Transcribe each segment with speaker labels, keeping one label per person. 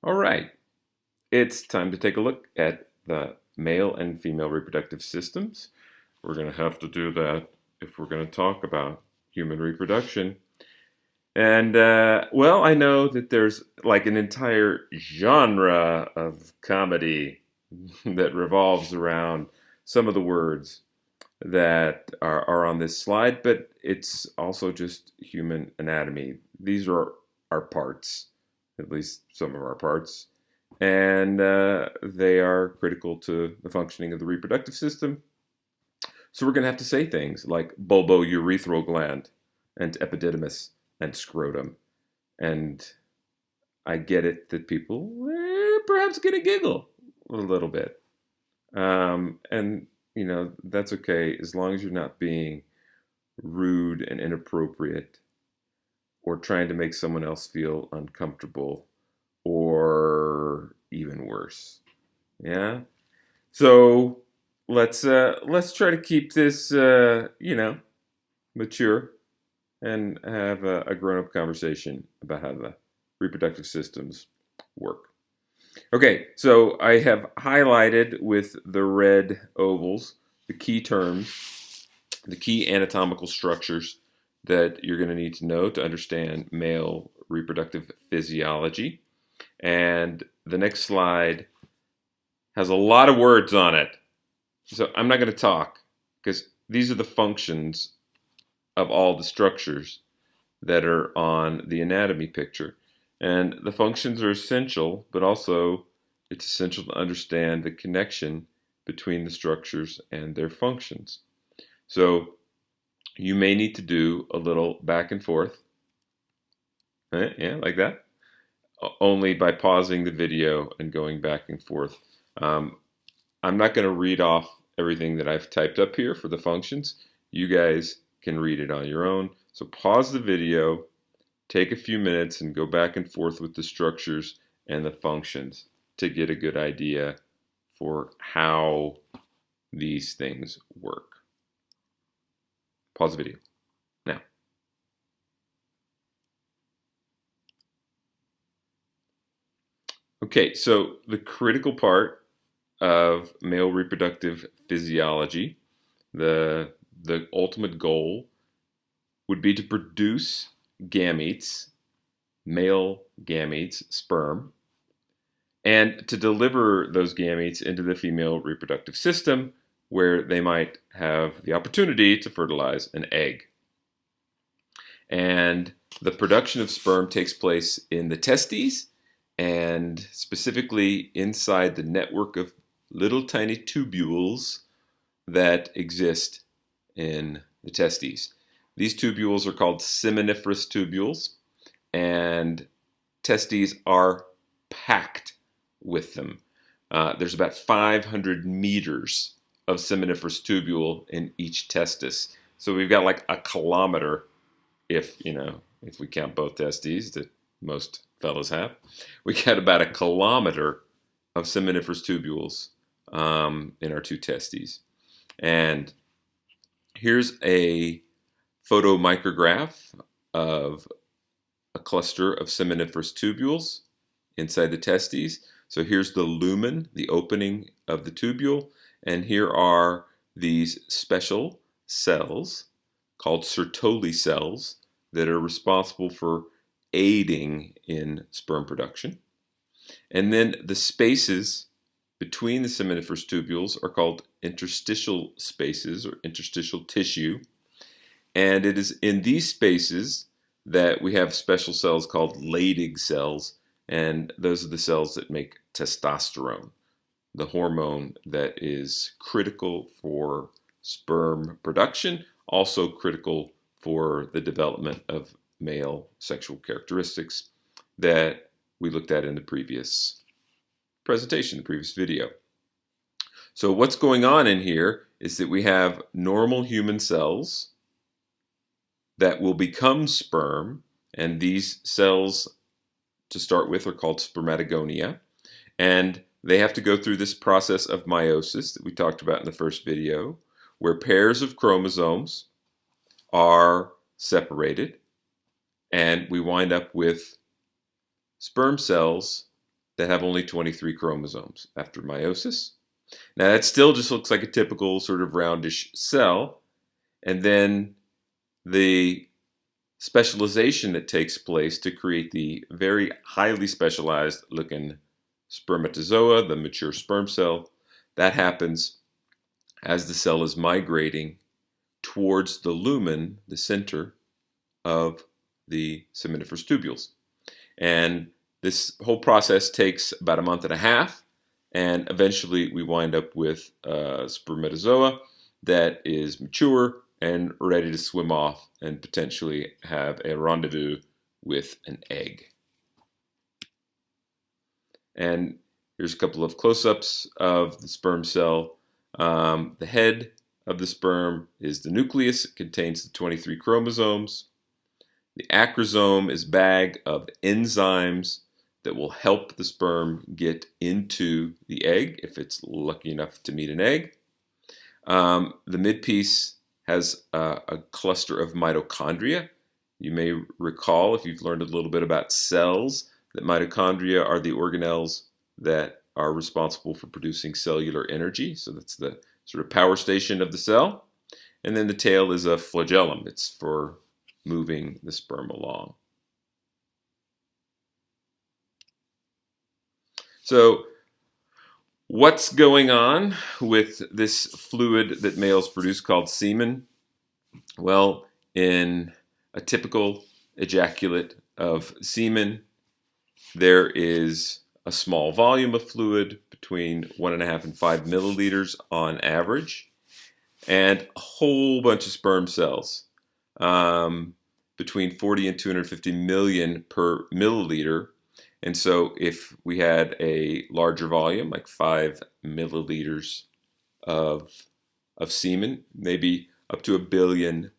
Speaker 1: All right, it's time to take a look at the male and female reproductive systems. We're going to have to do that if we're going to talk about human reproduction. And, well, I know that there's like an entire genre of comedy that revolves around some of the words that are on this slide, but it's also just human anatomy. These are our parts, at least some of our parts, and they are critical to the functioning of the reproductive system. So we're going to have to say things like bulbourethral gland and epididymis and scrotum. And I get it that people perhaps get a giggle a little bit. And, that's okay as long as you're not being rude and inappropriate or trying to make someone else feel uncomfortable or even worse. Yeah? So let's try to keep this mature and have a grown-up conversation about how the reproductive systems work. Okay, so I have highlighted with the red ovals the key terms, the key anatomical structures that you're going to need to know to understand male reproductive physiology. And the next slide has a lot of words on it. So I'm not going to talk because these are the functions of all the structures that are on the anatomy picture. And the functions are essential, but also it's essential to understand the connection between the structures and their functions. So you may need to do a little back and forth. Yeah, like that. Only by pausing the video and going back and forth. I'm not going to read off everything that I've typed up here for the functions. You guys can read it on your own. So pause the video, take a few minutes, and go back and forth with the structures and the functions to get a good idea for how these things work. Pause the video now. Okay, so the critical part of male reproductive physiology, the ultimate goal would be to produce gametes, male gametes, sperm, and to deliver those gametes into the female reproductive system where they might have the opportunity to fertilize an egg. And the production of sperm takes place in the testes and specifically inside the network of little tiny tubules that exist in the testes. These tubules are called seminiferous tubules, and testes are packed with them. There's about 500 meters of seminiferous tubule in each testis. So we've got like a kilometer, if we count both testes that most fellas have. We got about a kilometer of seminiferous tubules in our two testes. And here's a photomicrograph of a cluster of seminiferous tubules inside the testes. So here's the lumen, the opening of the tubule, and here are these special cells called Sertoli cells that are responsible for aiding in sperm production. And then the spaces between the seminiferous tubules are called interstitial spaces or interstitial tissue. And it is in these spaces that we have special cells called Leydig cells, and those are the cells that make testosterone, the hormone that is critical for sperm production, also critical for the development of male sexual characteristics that we looked at in the previous presentation, the previous video. So what's going on in here is that we have normal human cells that will become sperm, and these cells to start with are called spermatogonia, and they have to go through this process of meiosis that we talked about in the first video, where pairs of chromosomes are separated, and we wind up with sperm cells that have only 23 chromosomes after meiosis. Now that still just looks like a typical sort of roundish cell, and then the specialization that takes place to create the very highly specialized looking spermatozoa, the mature sperm cell, that happens as the cell is migrating towards the lumen, the center of the seminiferous tubules. And this whole process takes about a month and a half, and eventually we wind up with a spermatozoa that is mature and ready to swim off and potentially have a rendezvous with an egg. And here's a couple of close-ups of the sperm cell. The head of the sperm is the nucleus. It contains the 23 chromosomes. The acrosome is a bag of enzymes that will help the sperm get into the egg if it's lucky enough to meet an egg. The midpiece has a cluster of mitochondria. You may recall, if you've learned a little bit about cells, that mitochondria are the organelles that are responsible for producing cellular energy. So that's the sort of power station of the cell. And then the tail is a flagellum. It's for moving the sperm along. So what's going on with this fluid that males produce called semen? Well, in a typical ejaculate of semen, there is a small volume of fluid between 1.5 and 5 milliliters on average, and a whole bunch of sperm cells, between 40 and 250 million per milliliter. And so if we had a larger volume, like 5 milliliters of semen, maybe up to 1 billion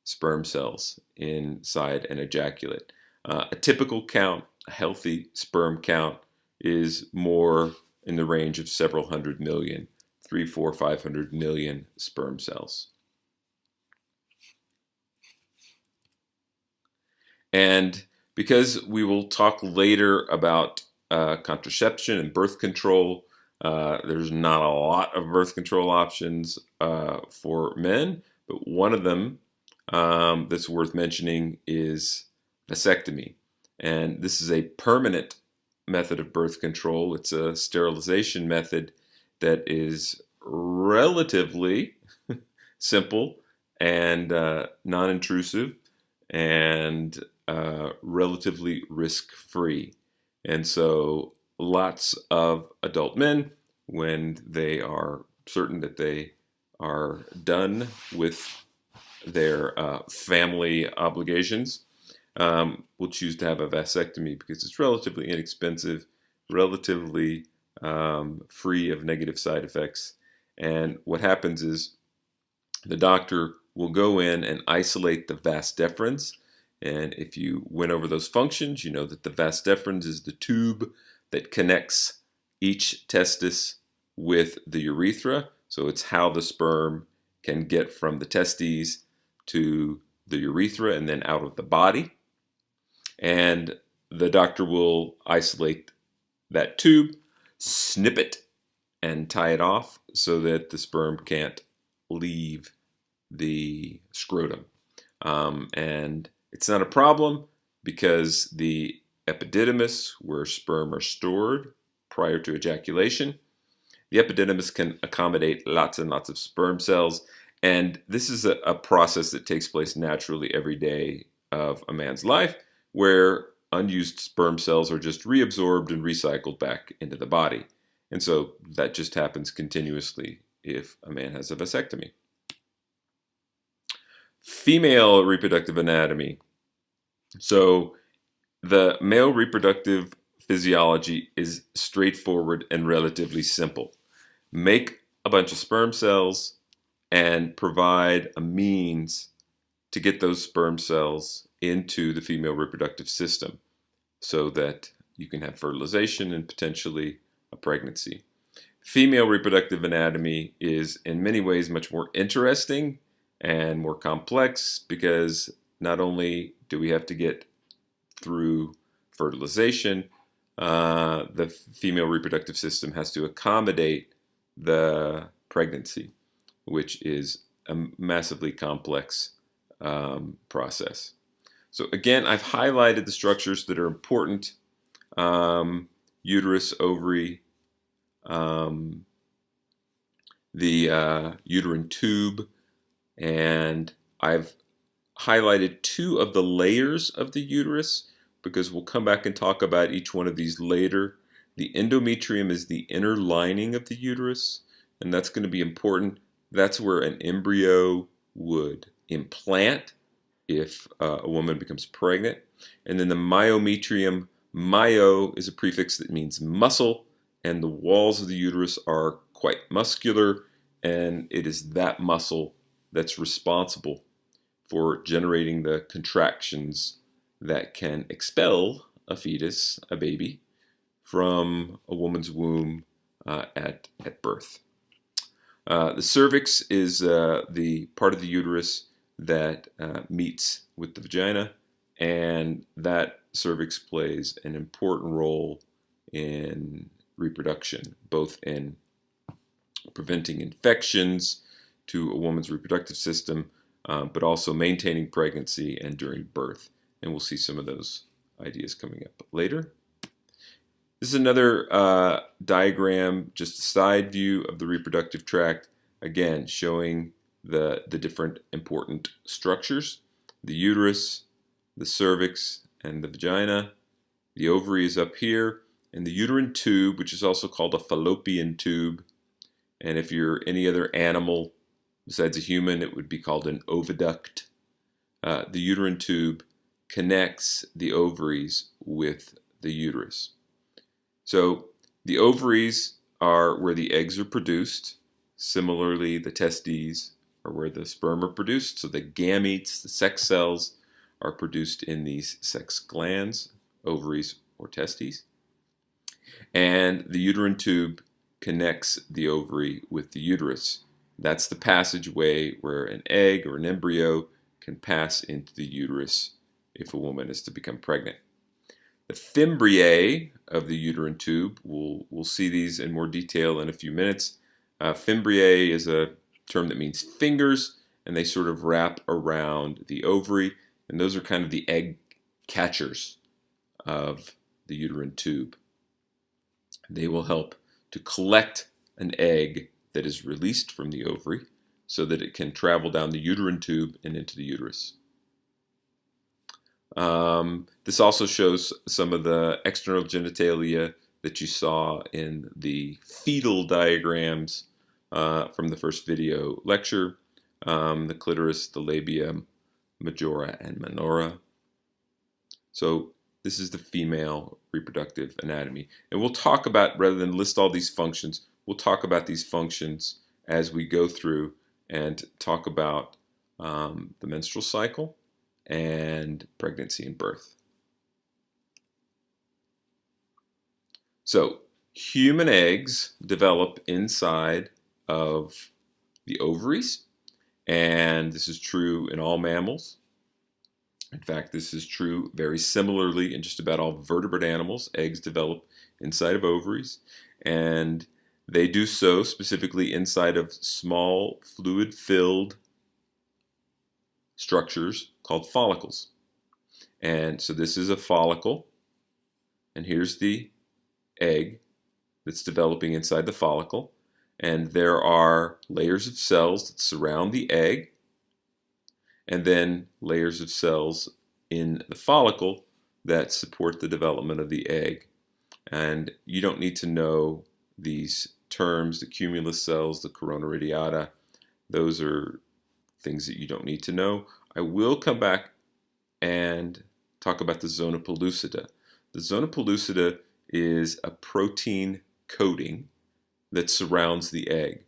Speaker 1: sperm cells inside an ejaculate. A typical count, a healthy sperm count, is more in the range of several hundred million, 300, 400, 500 million sperm cells. And because we will talk later about contraception and birth control, there's not a lot of birth control options for men, but one of them that's worth mentioning is vasectomy. And this is a permanent method of birth control. It's a sterilization method that is relatively simple and non-intrusive and relatively risk-free. And so lots of adult men, when they are certain that they are done with their family obligations, will choose to have a vasectomy because it's relatively inexpensive, relatively free of negative side effects. And what happens is the doctor will go in and isolate the vas deferens. And if you went over those functions, you know that the vas deferens is the tube that connects each testis with the urethra. So it's how the sperm can get from the testes to the urethra and then out of the body. And the doctor will isolate that tube, snip it, and tie it off so that the sperm can't leave the scrotum. And it's not a problem because the epididymis, where sperm are stored prior to ejaculation, the epididymis can accommodate lots and lots of sperm cells. And this is a process that takes place naturally every day of a man's life, where unused sperm cells are just reabsorbed and recycled back into the body. And so that just happens continuously if a man has a vasectomy. Female reproductive anatomy. So the male reproductive physiology is straightforward and relatively simple. Make a bunch of sperm cells and provide a means to get those sperm cells into the female reproductive system so that you can have fertilization and potentially a pregnancy. Female reproductive anatomy is in many ways much more interesting and more complex because not only do we have to get through fertilization, the female reproductive system has to accommodate the pregnancy, which is a massively complex process. So again, I've highlighted the structures that are important: uterus, ovary, the uterine tube, and I've highlighted 2 of the layers of the uterus because we'll come back and talk about each one of these later. The endometrium is the inner lining of the uterus, and that's going to be important. That's where an embryo would implant if a woman becomes pregnant. And then the myometrium, myo is a prefix that means muscle, and the walls of the uterus are quite muscular, and it is that muscle that's responsible for generating the contractions that can expel a fetus, a baby, from a woman's womb at birth. The cervix is the part of the uterus that meets with the vagina, and that cervix plays an important role in reproduction, both in preventing infections to a woman's reproductive system, but also maintaining pregnancy and during birth. And we'll see some of those ideas coming up later. This is another diagram, just a side view of the reproductive tract, again showing the different important structures: the uterus, the cervix, and the vagina. The ovary is up here, and the uterine tube, which is also called a fallopian tube. And if you're any other animal besides a human, it would be called an oviduct. The uterine tube connects the ovaries with the uterus. So the ovaries are where the eggs are produced. Similarly, the testes are where the sperm are produced. So the gametes, the sex cells, are produced in these sex glands, ovaries or testes. And the uterine tube connects the ovary with the uterus. That's the passageway where an egg or an embryo can pass into the uterus if a woman is to become pregnant. The fimbriae of the uterine tube, we'll see these in more detail in a few minutes. Fimbriae is a term that means fingers, and they sort of wrap around the ovary, and those are kind of the egg catchers of the uterine tube. They will help to collect an egg that is released from the ovary so that it can travel down the uterine tube and into the uterus. This also shows some of the external genitalia that you saw in the fetal diagrams from the first video lecture: the clitoris, the labia majora and minora. So this is the female reproductive anatomy. And we'll talk about, rather than list all these functions, we'll talk about these functions as we go through and talk about the menstrual cycle and pregnancy and birth. So human eggs develop inside of the ovaries, and this is true in all mammals. In fact, this is true very similarly in just about all vertebrate animals. Eggs develop inside of ovaries, and they do so specifically inside of small fluid-filled structures called follicles. And so this is a follicle, and here's the egg that's developing inside the follicle, and there are layers of cells that surround the egg, and then layers of cells in the follicle that support the development of the egg. And you don't need to know these terms: the cumulus cells, the corona radiata. Those are things that you don't need to know. I will come back and talk about the zona pellucida. The zona pellucida is a protein coating that surrounds the egg.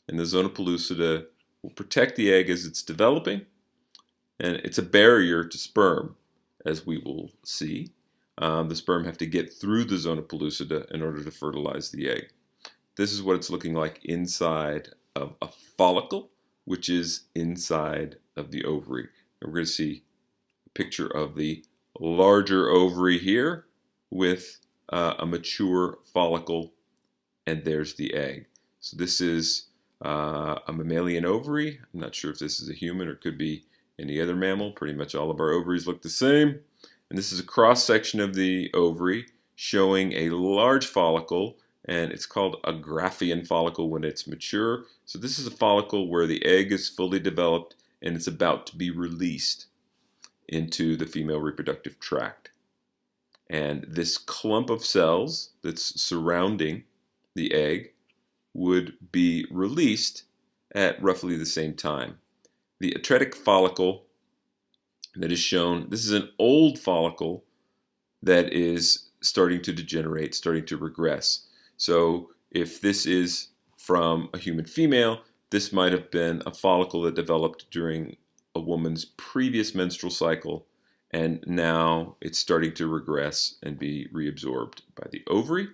Speaker 1: And the zona pellucida will protect the egg as it's developing, and it's a barrier to sperm, as we will see. The sperm have to get through the zona pellucida in order to fertilize the egg. This is what it's looking like inside of a follicle, which is inside of the ovary. And we're going to see a picture of the larger ovary here with a mature follicle, and there's the egg. So this is a mammalian ovary. I'm not sure if this is a human or it could be any other mammal. Pretty much all of our ovaries look the same. And this is a cross section of the ovary showing a large follicle, and it's called a Graafian follicle when it's mature. So this is a follicle where the egg is fully developed and it's about to be released into the female reproductive tract. And this clump of cells that's surrounding the egg would be released at roughly the same time. The atretic follicle that is shown, this is an old follicle that is starting to degenerate, starting to regress. So if this is from a human female, this might have been a follicle that developed during a woman's previous menstrual cycle, and now it's starting to regress and be reabsorbed by the ovary.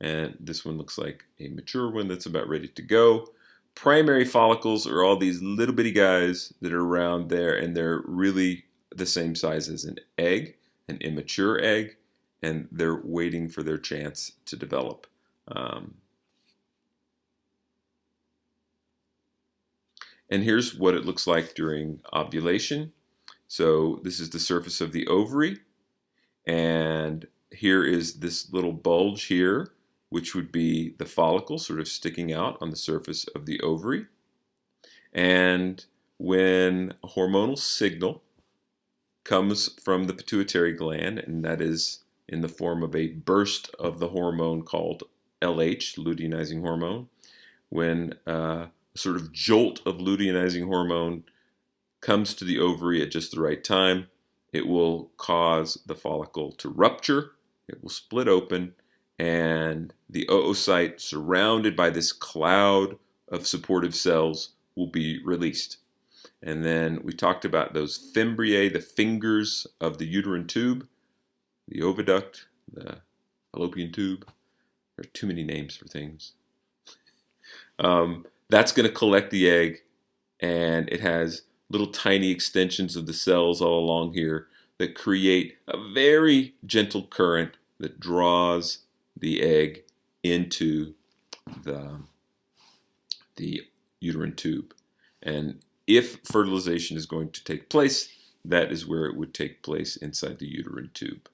Speaker 1: And this one looks like a mature one that's about ready to go. Primary follicles are all these little bitty guys that are around there, and they're really the same size as an egg, an immature egg, and they're waiting for their chance to develop. And here's what it looks like during ovulation. So this is the surface of the ovary, and here is this little bulge here, which would be the follicle sort of sticking out on the surface of the ovary. And when a hormonal signal comes from the pituitary gland, and that is in the form of a burst of the hormone called LH, luteinizing hormone, when a sort of jolt of luteinizing hormone comes to the ovary at just the right time, it will cause the follicle to rupture, it will split open, and the oocyte surrounded by this cloud of supportive cells will be released. And then we talked about those fimbriae, the fingers of the uterine tube, the oviduct, the fallopian tube. There are too many names for things. That's going to collect the egg, and it has little tiny extensions of the cells all along here that create a very gentle current that draws the egg into the uterine tube. And if fertilization is going to take place, that is where it would take place, inside the uterine tube.